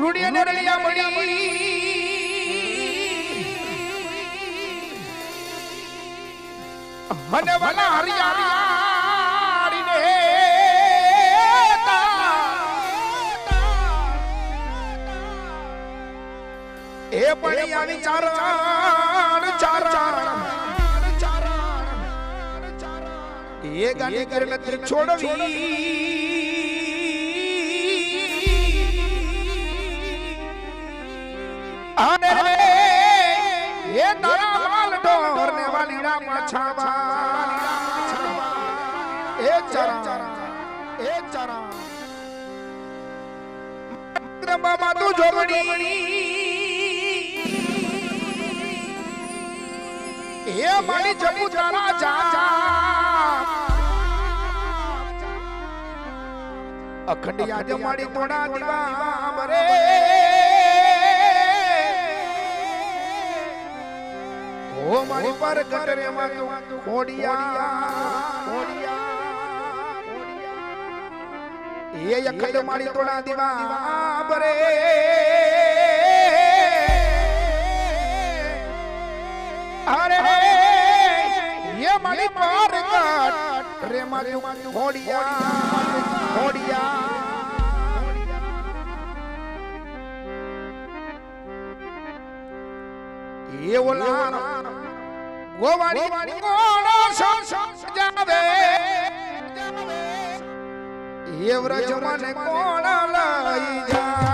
રૂડિયા ને રળિયા મળી અને વાલા હરિયાળી ને એ પડિયાની ચારણ ચારણ એ ગાડી કરીને છોડવી અને એ તારા માલ ઢોર ને વાલીડા પાછાવા એ ચરા બાબા તું જોગડી એ મારી જપુ તારા જા અખંડી આજે મારી તોડા દીવા બરે ઓ મારી પર કટરે માં તું ખોડિયા એ અખંડ મારી તોડા દીવા બરે અરે ये माली पार काट रे माली होड़िया ये बोला गोवाड़ी कोणो जावे ये व्रज मन कोण लई जा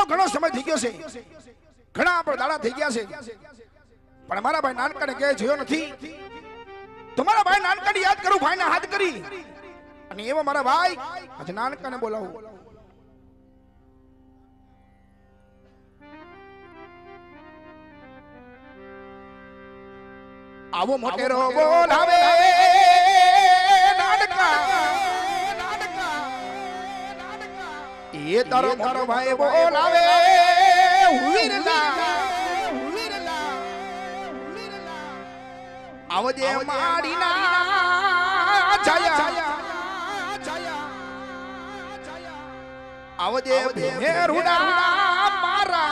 ઘણો સમય થઈ ગયો છે, ઘણા આપણા દાડા થઈ ગયા છે, પણ મારા ભાઈ નાનકાને કહે જોયો નથી. તમારા ભાઈ નાનકાને યાદ કરું, ભાઈને હાથ કરી અને એવો મારા ભાઈ આજે નાનકાને બોલાવું. આવો મોટેરો બોલાવે નાનકા, એ તારો મોટો ભાઈ બોલાવે વીરલા. આવજે માડીના છાયા, આવજે ભેરુડા મારા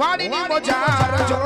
વાડીની મોજાર જો.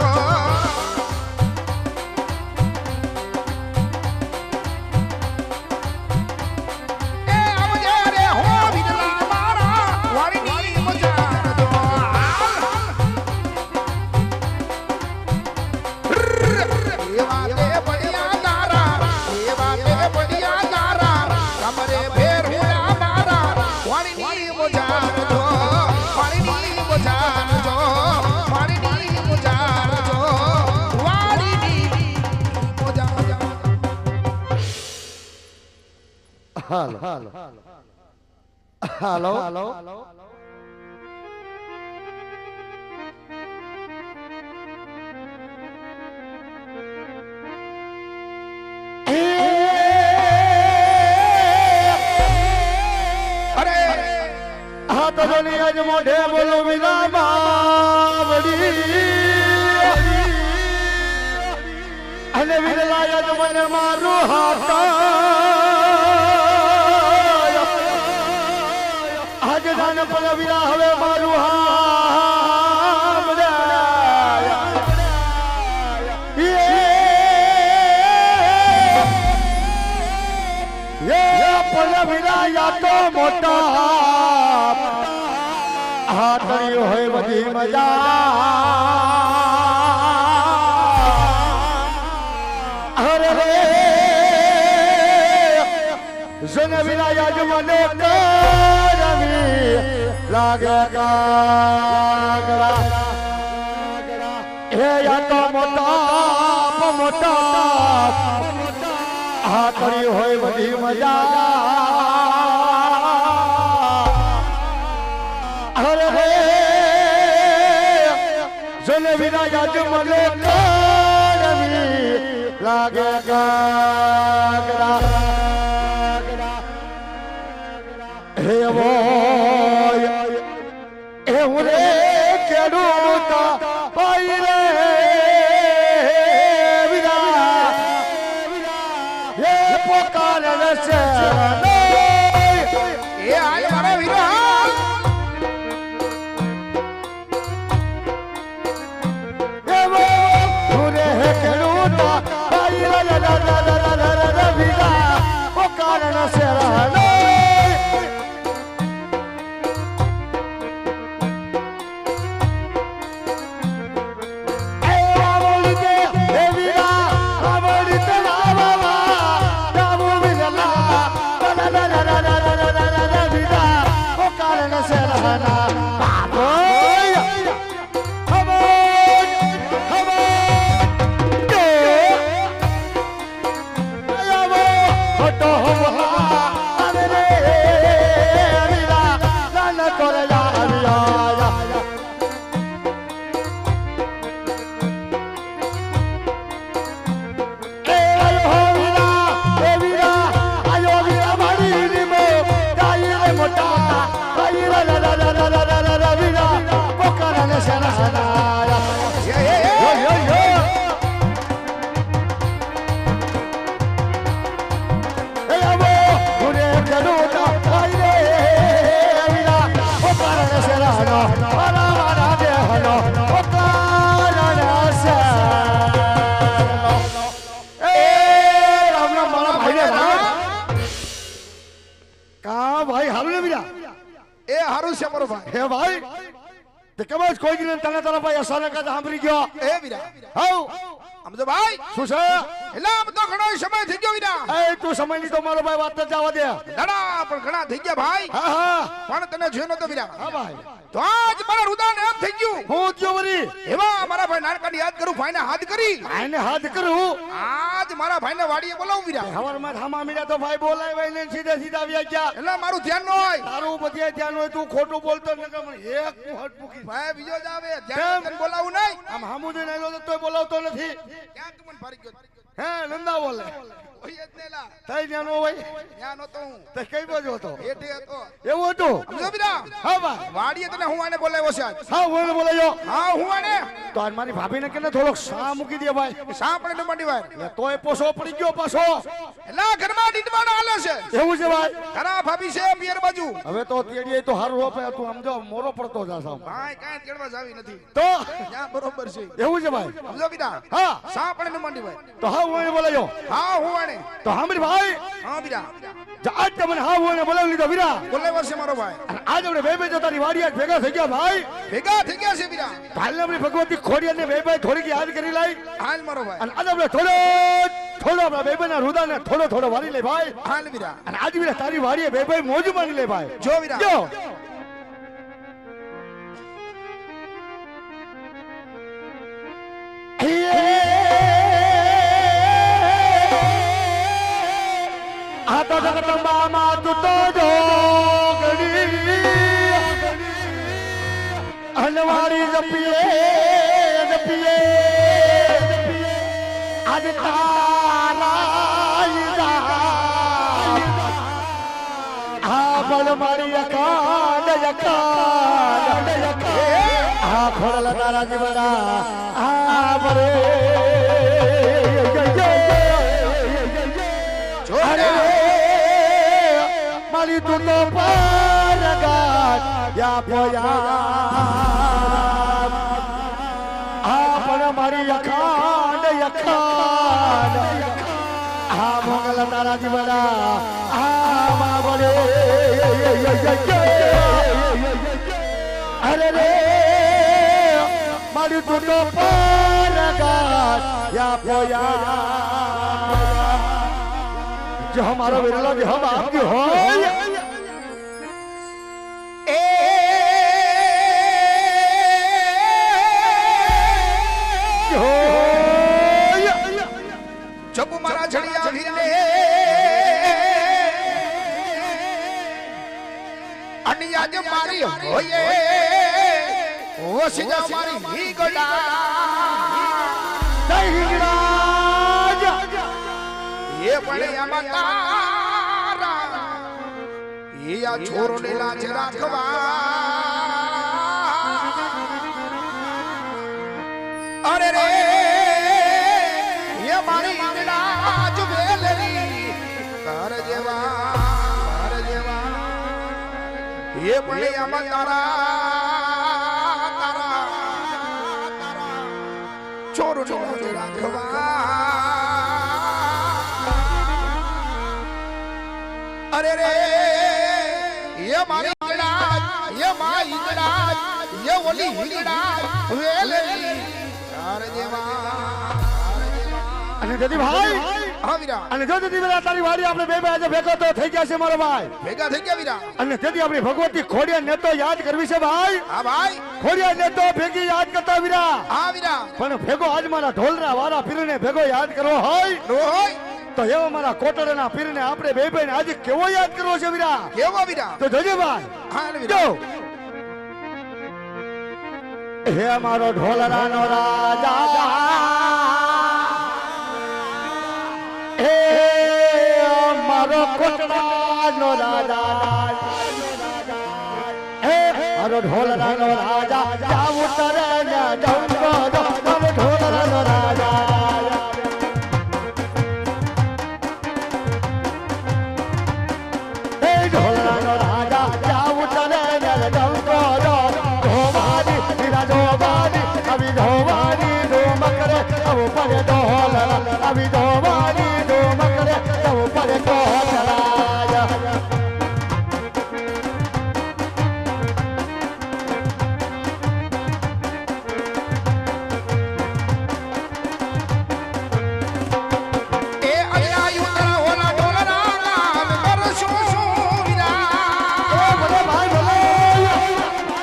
હાલો હાલો હાલો તો આજ મોઢે બોલો વિના બાવડી અને વિરલાય મને મારું હાથ આજ દાન પર વિરા હવે મારું વિરાયા તો મોટા હાથળીઓ હોય બધી મજા અરે રે જન વિરાયા જ મને કરવી લાગે કાગડા હે યા તો મોટા મોટા હાથળીઓ હોય બધી મજા વિરાજા જ મને કરવી લાગે કાગડા હે વોય એ હું રે કેડુતા પાઈ રે વિરા હે પોકાર રસે એ આય મારો વિરા હે ભાઈ તે કબજ કોઈ ગીને તને તરફ અચાનક જ સાંભળી ગયો એ વીરા હાઉ સમજો ભાઈ શું છે એલા આમ તો ઘણો સમય થઈ ગયો વીરા એ તું સમય ની તો મારો ભાઈ વાત ન જવા દે દાડા પણ ઘણા થઈ ગયા ભાઈ હા હા પણ તને જોયો નતો વીરા હા ભાઈ તો આજ મારા રુદાને એમ થઈ ગયું હું થયો વરી એવા મારા ભાઈ નાનકાને યાદ કરું ભાઈને હાથ કરી આને હાથ કરું આજ મારા ભાઈને વાડીએ બોલાવું વીરા હવારમાં થામા મીડા તો ભાઈ બોલાય ભાઈ ને સીધા સીધા આવ્યા ગયા એલા મારું ધ્યાન ન હોય તારું બધે ધ્યાન હોય તું ખોટું બોલતો ન કે મને એક હટ મૂકી ભાઈ બીજો જ આવે ધ્યાન તને બોલાવું નહીં આમ હામુ જોઈને આવ્યો તો તોય બોલાવતો નથી ક્યાં તું મને ફારી ગયો હે નંદા બોલે ઓય જ નેલા તઈ જ્યાં નો હોય ત્યાં નતો હું તે કઈ બાજુ હતો એઠે હતો એવું હતું સમજો વીરા હા ભાઈ વાડીએ તને હું આને બોલાવ્યો છે આજ હા હું બોલાયો હા હું આને તો આજ મારી ભાભીને કે થોડોક સા મૂકી દે ભાઈ સાંપડે ન મંડી વાર એ તોય પોસો પડી ગયો પાછો એલા ઘરમાં દીટવાનો હાલે છે એવું છે ભાઈ ઘરા ભાભી છે પિયર બાજુ હવે તો તેડીએ તો હારું રોપે તું સમજો મોરો પડતો જા સામ ભાઈ કાંઈ તેડવા જાવી નથી તો ત્યાં બરોબર છે એવું છે ભાઈ સમજો બીરા હા સાંપડે ન મંડી વાર તો હા હું બોલાયો હા હું આને તો સાંભળી ભાઈ હા બીરા આજ તમને હા હું બોલાવી લીધો વીરા બોલાવ્યો છે મારો ભાઈ અને આજ આપણે બે જો તારી વાડી આજ ભેગા થઈ ગયા ભાઈ ભેગા થઈ ગયા છે બીરા કાલે આપણી ભગવતી ખોડિયાને બે થોડીક યાદ કરી લઈ હાલ મારો ભાઈ અને આજે આપણે થોડો આપણા બેબેના રુદાને થોડો વારી લે ભાઈ હાલ બીરા અને આજ વીરા તારી વાડીએ બે મોજ માની લે ભાઈ જો બીરા જો આ તો જગદંબામાં તું તો જોગણી અનવારી જપીએ જપીએ આજ તારા આ બળ મારી અકાંડ આ ખોડલ તારા જીવડા આ બરે મારી તું તો પરગાટ યા પોયા આ પણ મારી અખાંડ આ મોગલ તારા જીવડા આ બાબરે અરે રે મારી તું તો પરગાટ યા પોયા जो हमारा विरला भी हम आपकी हो जब मारा झड़िया वीरने अनिया जब मारी होये वसिजा मारी ही गड़ा ये बड़े अमतारा ये या छोरो ने लाज राखवा अरे रे ये मारी लाज वेलरी कर जेवा ये बड़े अमतारा तारा छोरो ने लाज राखवा अरे रे ये मारी हिंगड़ा ये माँ हिंगड़ा ये ओली हिंगड़ा वेलरी कार जेवा અને જદી ભાઈ હા વીરા અને જો જદી વેલા તારી વાડી આપણે બે આજે ભેગો તો થઈ ગયા છે મારો ભાઈ ભેગા થઈ ગયા વીરા અને તેથી આપણી ભગવતી ખોડિયા ને તો યાદ કરવી છે ભાઈ હા ભાઈ ખોડિયા ને તો ભેગી યાદ કરતા વીરા હા વીરા પણ ભેગો આજ મારા ઢોલના વારા પીરને ભેગો યાદ કરવો હોય તો એવો મારા કોટડના પીરને આપણે બે ભાઈને આજે કેવો યાદ કરવો છે વીરા કેવો વીરા તો જોજે ભાઈ હા વીરા હે મારો ઢોલરાનો રાજા હે મારો કોટડાનો રાજા હે મારો ઢોલરાનો રાજા જાવ ઉતરે ને ડંગો મારો ઢોલરાનો રાજા હે ઢોલરાનો રાજા જાવ ઉતરે ને ડંગો ધોવાની વીરા ધોવાની અભી ધોવાની ધૂમ કરે અવ પડે ઢોલરા અભી ધોવાની ધૂમ કરે અવ પડે ઢોલરા એ અજ્ઞાયુ તરા ઓલા ઢોલરા નામ કરશું વીરા એ ભલે ભાઈ ભલે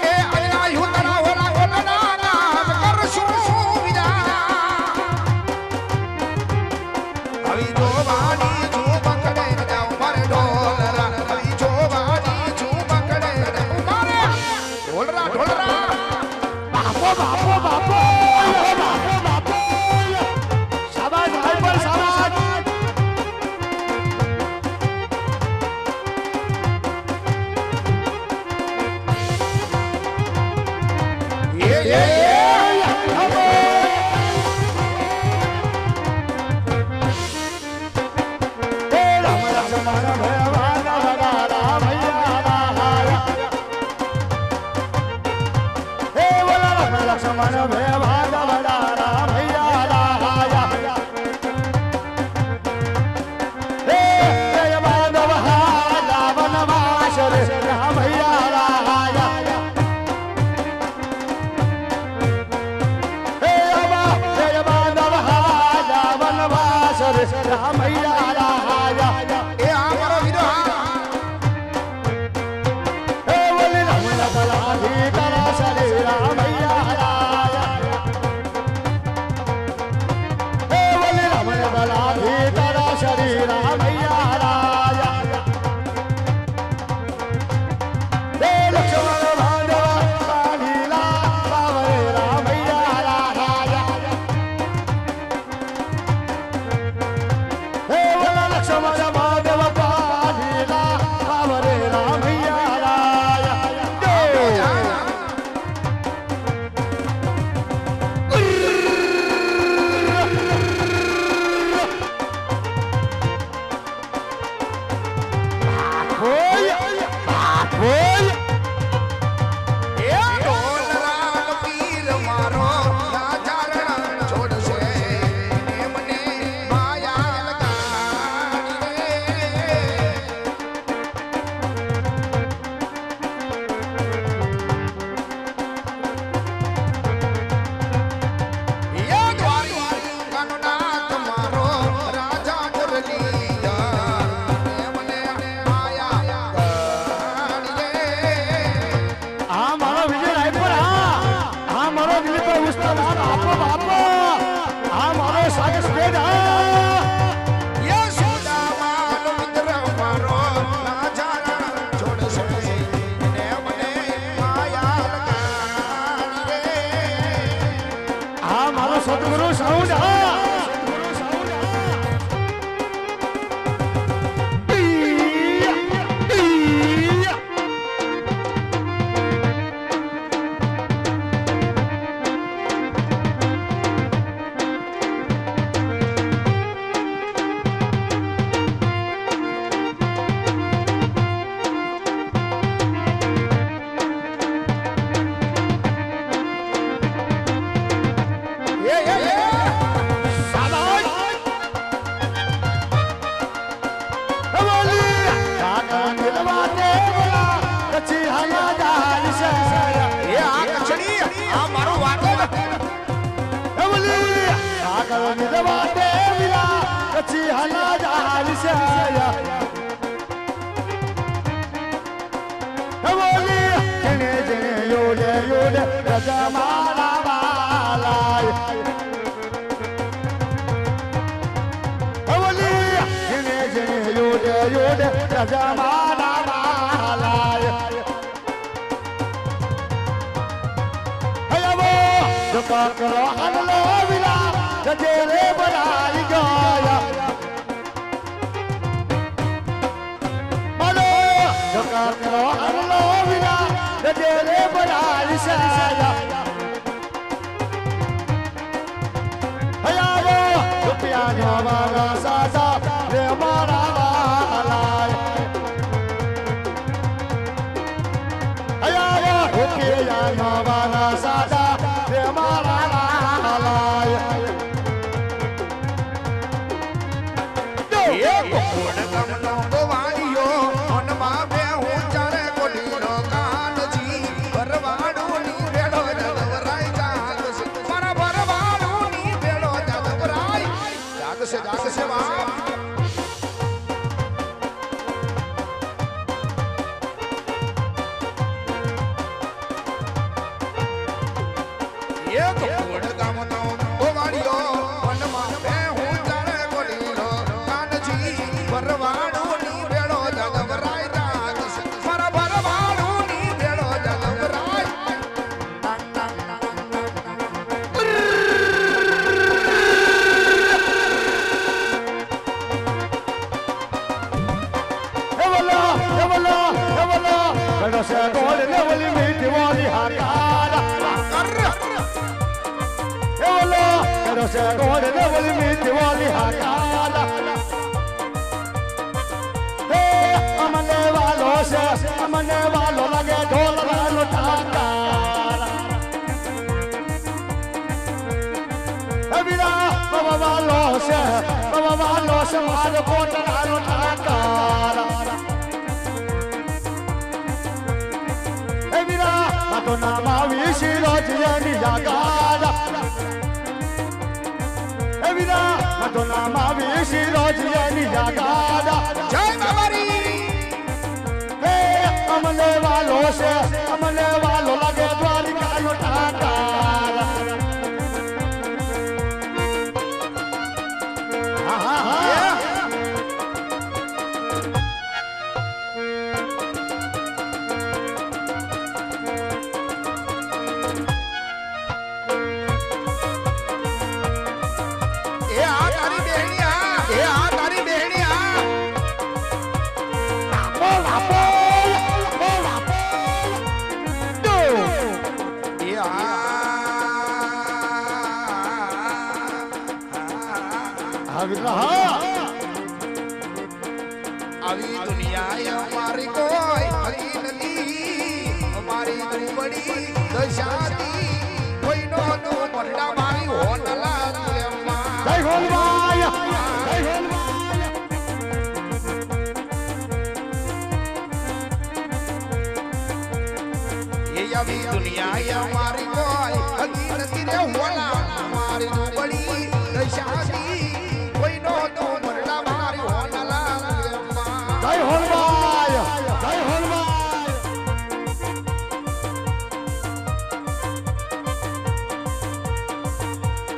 એ અજ્ઞાયુ તરા ઓલા ઢોલરા નામ કરશું વીરા આવી જોવાની છું પકડે જાઉં મારે ઢોલરા આવી જોવાની છું પકડે જાઉં મારે ઢોલરા ઢોલરા બાપો બાપો બાપો બાપો બાપો શાબાશ ભાઈ પર શાબાશ એ રામ લક્ષ્મણ ભગવાન રામ હે બોલા રામ લક્ષ્મણ ભગવાન રામ હે જય માધવ રાવણ વાસ રામ હે અબા જય માધવ રાવણ વાસ રામ એ આ મારો વીરો હા હે બોલી રામ લખલાધી તારા શરીર રામ હે બોલી રામ લખલાધી તારા શરીર રામ રજા મારા વાલાય ઓલી જીને જીને યોડે યોડે રજા મારા વાલાય હયાવો જોકા કરો હનલો વિલા રજે રે બનાઈ ગયા માલો જોકા કરો હનલો વિલા રજે રે બનાઈ સાયા હયાવો રૂપિયા જવાના સાસા રે મારા વાલાય હયાવો રૂપિયા જવાના સાસા રે મારા વાલાય એ કોણ ગમનો ગોવાળિયો મનમાં બે હું ચારે કોટીનો કાનજી ભરવાડુની ભેળો જગવરાય જાગશે મારા ભરવાડુની ભેળો જગવરાય જાગશે જાગશે બાપ એ કોણ ગમનો ગોવાળિયો મનમાં બે હું ચારે કોટીનો કાનજી ભરવાડુની ભેળો જગવરાય જાગશે મારા ભરવાડુની ભેળો જગવરાય pero se gol le voli miti voli hakara pero se gol le voli miti voli hakara amane walo lage dhol walo takara abira baba walo se walo kota walo takara Evira, Madonna Mavishi Rojani Yagada. Evira, Madonna Mavishi Rojani Yagada. જય બાબારી Hey, amale walo lage dwarika lo takara. એ આ તારી બહેણિયા એ આ તારી બહેણિયા એ આવી દુનિયા અમારી કોઈ હરી નથી અમારી દુબળી દશાતી કોઈનો નો મોટા મારી હોનલા Jai Holmaya, Jai Holmaya. એ આવી દુનિયા અમારી કોઈ હરી નથી રે હોલા અમારી દુબળી દશાતી કોઈનો નો મોટા મારી હોનલા Jai Holmaya, Jai Holmaya.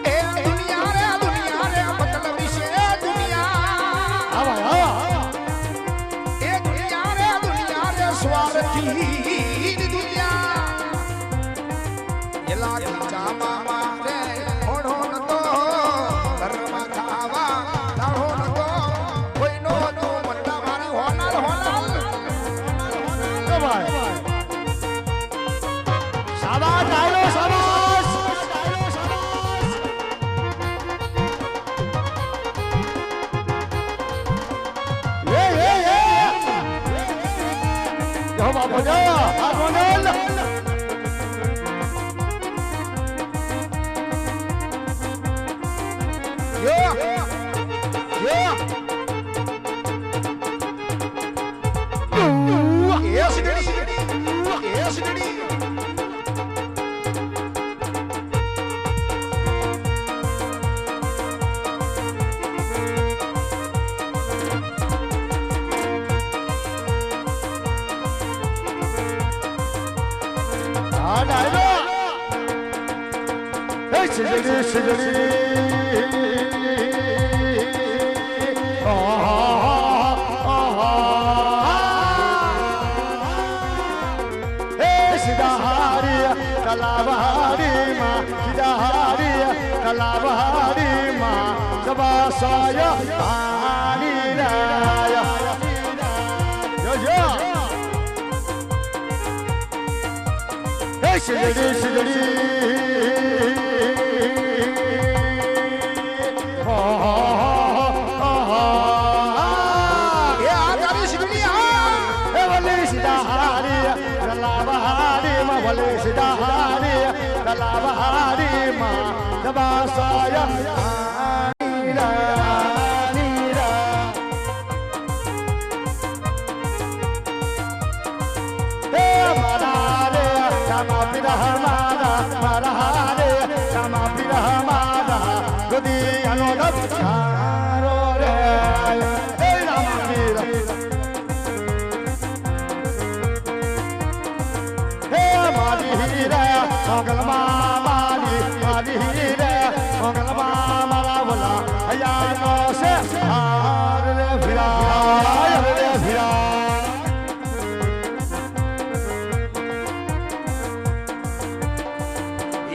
એ દુનિયા રે મતલબ વિશે દુનિયા આવા એ દુનિયા રે સ્વાર્થી દુનિયા એલા ચામા મારે ઓઢો નતો ઘરમાં ખાવા દાળો નતો કોઈનો તો મન્ના મારી હોનાલ શાબાશ ડાયલો શાબાશ yo vamos ya a ponerla ડાયલો सिजड़ी सिजड़ी सिदाहारी कलाबारी माँ सिदाहारी कलाबारी माँ सबा साय पानी राया सिजड़ी सिजड़ी सिदाहारी कलाबारी माँ दबासाया नीरा नीरा हे मारा रे रामा पिरा मारा मारा रे रामा पिरा मारा गुदी अनोदप चारो रे हे रामा पिरा मंगल मामानी मारी रे मंगल मामारा बोला या नो से हार रे फिरा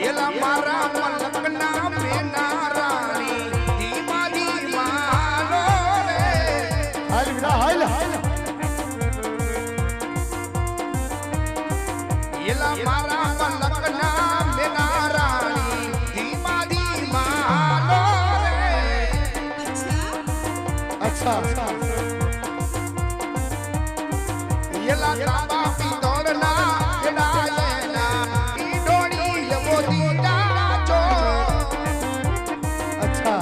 येला मारा मलकना मेना रानी धीमा धीमा लो रे हाल फिरा हाल येला मारा मलकना मेना रानी धीमा धीमा लो रे अच्छा येला ताबा पितोड़ना येला येला ई डोड़ी ये मोती डाचो अच्छा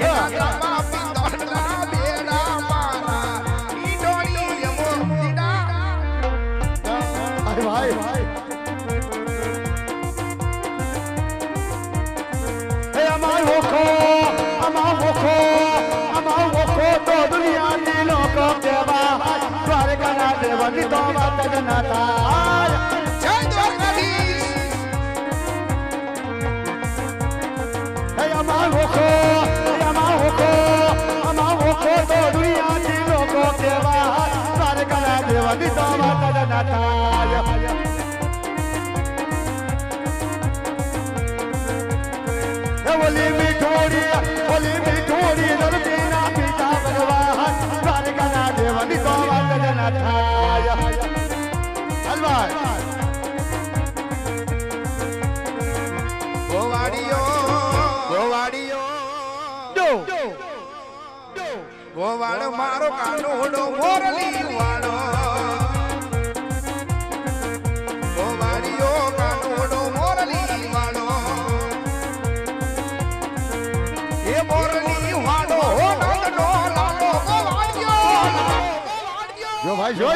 येला ताबा पितोड़ना बेड़ा मारा ई डोड़ी ये मोती डा अरे भाई हे अमार होखो तो दुनिया की लोगों के बाहर द्वारका ना देवनी तो बात जनाता जय द्वारकाधीश हे अमार होखो तो दुनिया की लोगों के बाहर द्वारका ना देवनी तो बात जनाता बोली मिठोरी धरती ना पिता भगवान द्वारका ना देवनी तो बात जनाता हलवाई गोवाड़ियो गोवाड़ मारो कानूडो मोरली वाड़ो गोवाड़ियो कानूडो मोरली वाड़ो ये मोरली वाड़ो नंदनो लालो गोवाड़ियो जो भाई जो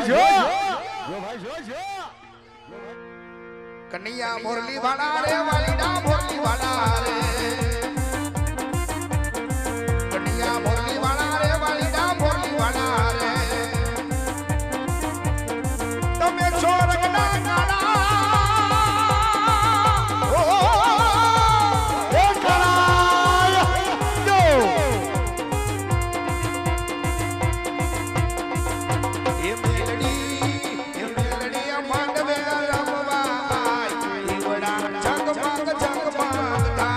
कन्हैया मुरली वाला रे वालीडा मुरली वाला रे कन्हैया मुरली वाला रे वालीडा मुरली वाला रे तमे छोरगना गाना ओ कराया जो ये मेलडी मांडवे रमवाई ईवड़ा जगमग जगमगता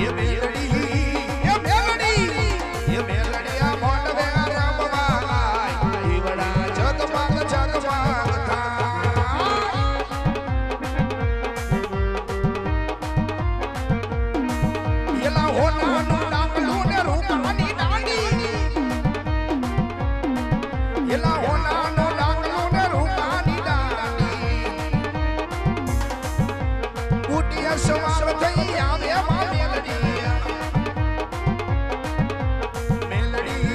ये मेलडी मांडवे रमवाई ईवड़ा जगमग जगमगता येला होना नु डाकलू ने रूपानी डांडी येला होना नु डाकलू ने रूपानी डांडी कुटिया सवार થઈ આવે માં મેલડી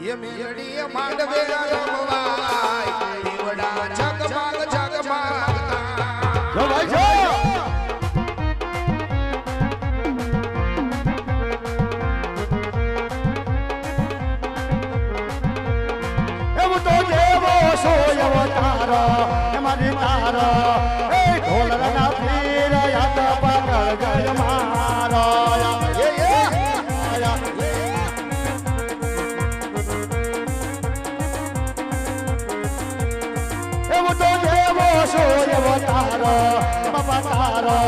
ये मेलडी માંડવે રમવાય ઈવડા જગમગ જગમગતા जो भाई जो મારી તારો એ ઢોલના પીર યાદ પકડ જય મારો એવું તો જેવો શું એવો તારો બાપા તારો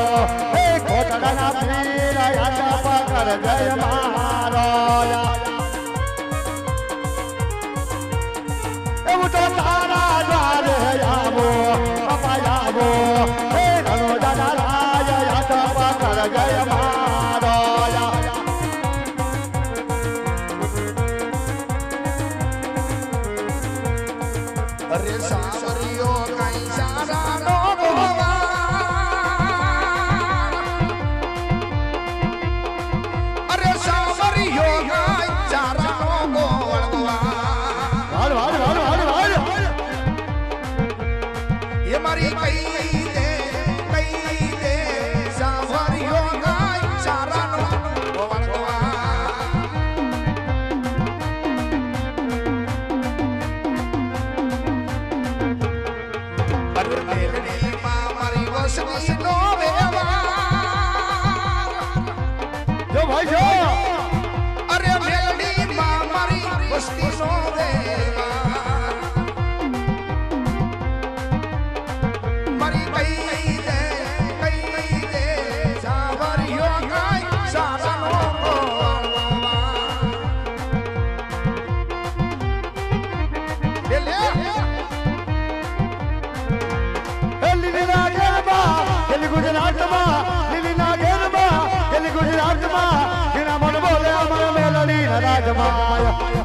એ ઘોટડાના પીર યાદ પકડ જય મારો એવું તો તારા દ્વારે આવો બાપા આવો હે રણો દાદા રાજ યાદ પકડ જય મારો અરે સાવરિયો કઈ સારા નો ગોવા અરે સાવરિયો કઈ સારા નો ગોવા એ મારી કઈ દે સાવરિયો કઈ સારા નો ગોવા મારી વસની નો જો ભાઈ જો અરે મેલડી માં મારી વસ્તી નો મારી કઈ દે સાવરિયો કઈ સારા નો ગુજરાતમાં જેના મન બોલે અમર મેલડી રાજમાયા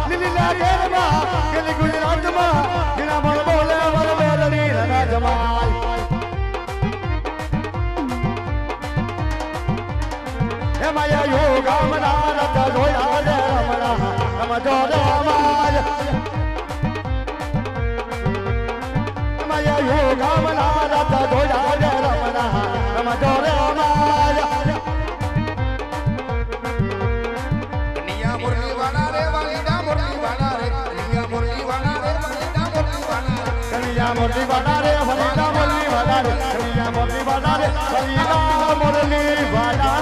લીલી ગુજરાતમાં જેના મન બોલે અમર મેલડી રાજમાયા માયા યોગા મના રત જોયા રે રમણા નમ જોરે માય માયા યોગા મના રત જોયા રે રમણા નમ જોરે માય કનિયા મુરલી વાળા રે વાલીડા મુરલી વાળા રે કનિયા મુરલી વાળા રે વાલીડા મુરલી વાળા કનિયા મુરલી વાળા રે વાલીડા મુરલી વાળા રે કનિયા મુરલી વાળા રે વાલીડા મુરલી વાળા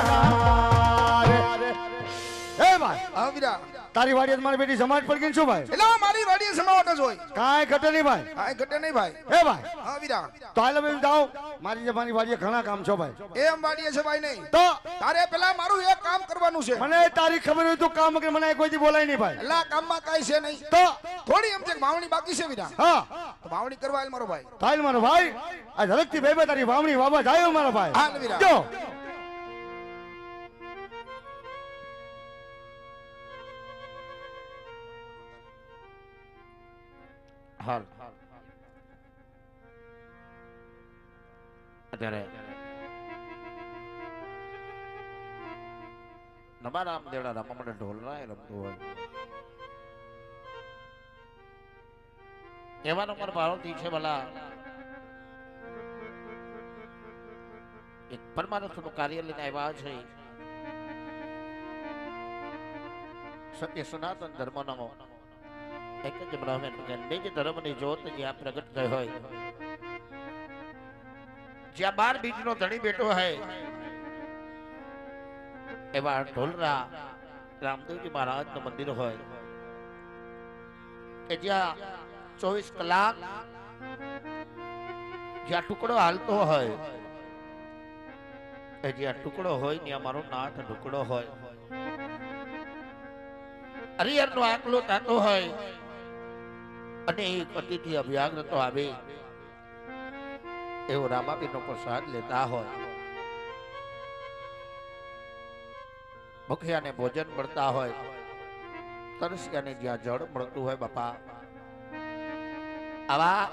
આવીરા તારી વાડી મારી બેટી સમાજ પર ગઈ છું ભાઈ એલા મારી વાડી સમાવટ જ હોય કાંઈ ઘટે નહીં ભાઈ કાંઈ ઘટે નહીં ભાઈ હે ભાઈ આવીરા તો હાલ હવે જાઓ મારી જમાની વાડીએ ઘણા કામ છો ભાઈ એમ વાડીએ છે ભાઈ નહીં તો તારે પેલા મારું એક કામ કરવાનું છે મને તારી ખબર હોય તો કામ કે મને કોઈથી બોલાય નહીં ભાઈ એલા કામમાં કાંઈ છે નહીં તો થોડી એમ છે કે વાવણી બાકી છે વિના હા તો વાવણી કરવા હાલ મારો ભાઈ થાય મારો ભાઈ આ ઝડપથી બે તારી વાવણી વાવા જાય મારો ભાઈ હાલ વિરા જો હાલ અત્યારે નમા રામદેવડા રમવા માટે ઢોલરા રમતું હોય એવા નંબર પાર્વતી છે ભલા એક પરમાનંદનું કાર્ય લઈને આવ્યા છે સત્ય સનાતન ધર્મનો એક જ બ્રાહ્મણ નિજ ધર્મની જ્યોત જ્યાં પ્રગટ થઈ હોય જ્યાં 12 બીજનો ધણી બેઠો હોય એવા ઢોલરા રામદેવજી મહારાજનું મંદિર હોય કે જ્યાં 24 કલાક જ્યાં ટુકડો હાલતો હોય એ જ્યાં ટુકડો હોય ત્યાં મારો નાથ ટુકડો હોય હરિહરનો આકલો થતો હોય અને એક અતિથિ અભ્યાગ્ર તો આવે એવો રામાપીરનો પ્રસાદ લેતા હોય ભૂખ્યાને ભોજન મળતા હોય તરસ્યાને જ્યાં જળ મળતું હોય બાપા આવા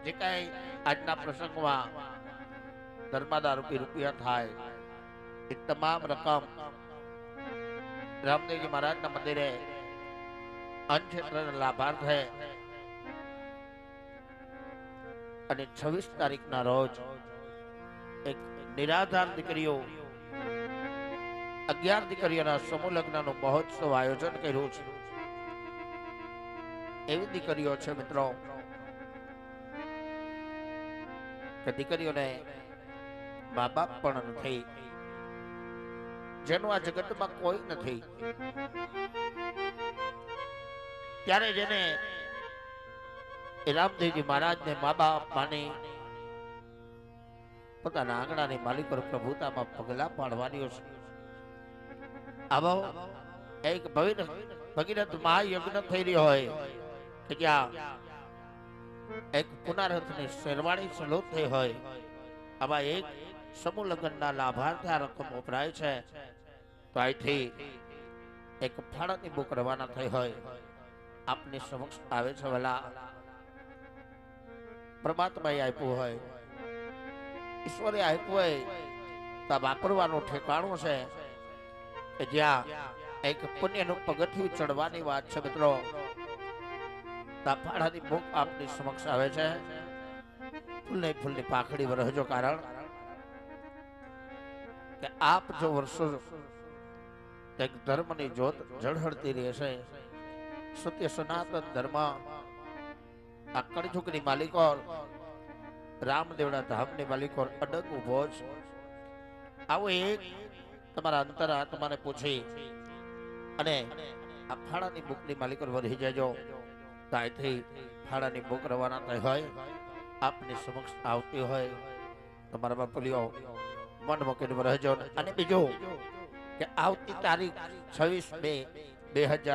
જે કઈ આજના પ્રસંગમાં ધર્માદા રૂપી રૂપિયા થાય એ તમામ રકમ રામદેવજી મહારાજના મંદિરે અન્નક્ષેત્રના લાભાર્થે અને 26 તારીખના રોજ એક નિરાધાર દીકરીઓ 11 દીકરીઓના સમૂહ લગ્નનું મહોત્સવ આયોજન કર્યું છે. એવી દીકરીઓ છે મિત્રો કે દીકરીઓને મા બાપ પણ નથી, જેનું આ જગતમાં કોઈ નથી. ત્યારે જેને રામદેવજી મહારાજને મા બાપ માની પોતાના આંગણાની માલિક પર પ્રભુતામાં પગલા પાડવાની છે. આવો એક ભગીરથ મહાયજ્ઞ થઈ રહ્યો હોય કે જ્યાં એક પુનરથની શેરવાણી સલોત થઈ હોય, આવા એક સમૂહ લગ્નના લાભાર્થી આ રકમ વપરાય છે. તો અહીંથી એક ફાળાની બુક રવાના થઈ હોય, આપની સમક્ષ આવે છે. વલા પરમાત્માએ આપ્યું હોય, ઈશ્વરે આપ્યું હોય તો વાપરવાનું ઠેકાણું છે કે જ્યાં એક પુણ્યનું પગથિયું ચડવાની વાત છે. મિત્રો ફાળાની બુક આપની સમક્ષ આવે છે. ફૂલની પાખડી વરહજો, કારણ કે આપ જો વર્ષો એક ધર્મની જ્યોત ઝળહળતી રહેશે. સત્ય સનાતન ધર્મ આ કળયુગની માલિકો, રામદેવના ધામની માલિકો અડગ ઉભો છે. આવો એક તમારા અંતર આત્માને પૂછી અને આ ફાળાની બુકની માલિકો વધી જજો. ત્યાંથી ફાળાની બુક રવાના થઈ હોય, આપની સમક્ષ આવતી હોય, તમારા બાપલીઓ મન મૂકીને રહેજો. અને બીજું કે આવતી તારીખ 26/2/2000